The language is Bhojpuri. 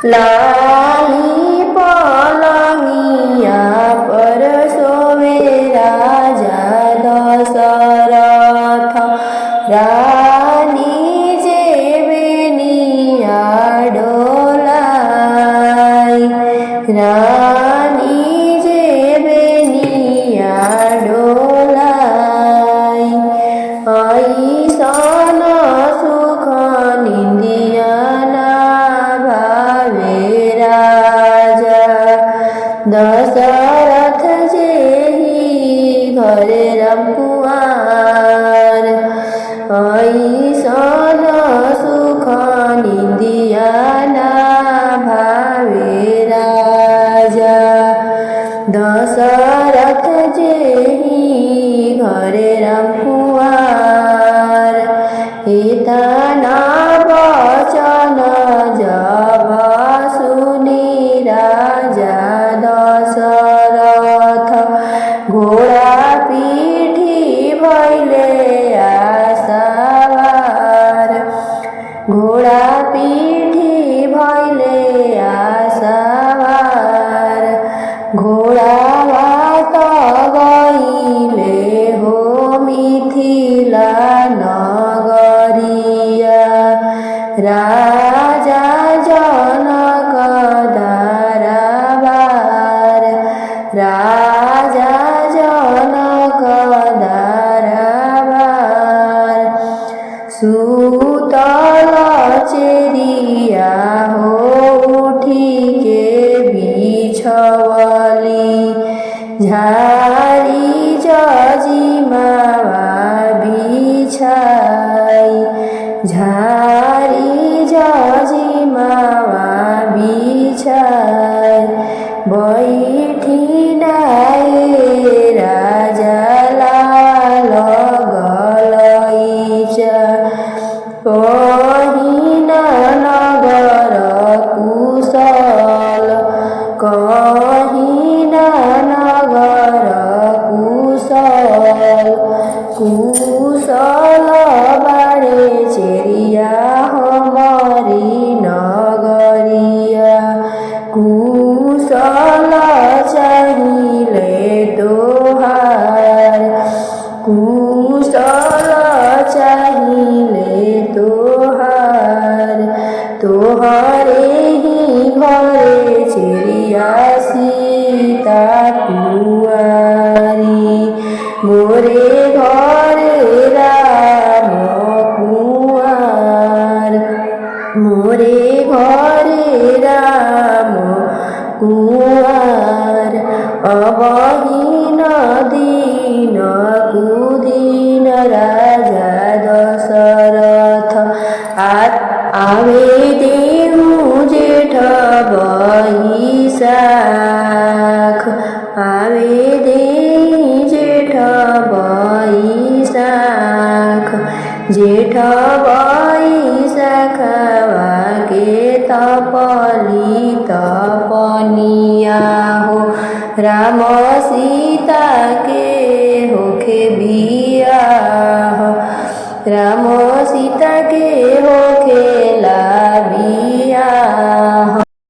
लाली पलंगिया पर सोवे राजा दशरथ। रानी जेबेनिया डोलाई, रानी जेबेनिया डोलाई। ऐसन सुख निंदिया ना भावे राजा दशरथ जेहि घरे रामकुमार। ऐसन सुख निंदिया ना भावे राजा दशरथ जेहि घरे रामकुमार। इतना वचन जब सुनी राजा दशरथ, घोड़ा पीठी भइले आसवार। घोड़ा पीठी भइले आसवार। घोड़ावा त गइले हो मिथिला नगरिया। राजा जनक दरबार, राजा जनक दरबार। सुतल चेरिया हो उठी के बिछवली, झारी जजिमावा बिछाई। झारी जजिमावा बिछाई। बैठिनाए राजा लाल गलैचा, कहिना नगर कुशल। कहिना नगर कुशल। कुशल बारे चेरिया हमारी नगरिया। कुशल चाहिए तोहार। कुशल चाहिए तोहार। तोहरे ही घरे चेरिया सीता कुंवारी। मोरे घरे राम कुंवर। मोरे घरे राम कुंवर। अबहिन दिन कुदिन राजा दशरथ, आवे देहु जेठ बैसाख। आवे देहि जेठ बैसाख। जेठ बैसाखवा के तपली तपनिया हो, राम सीता के होखे बियाह। राम सीता के होखेला बियाह।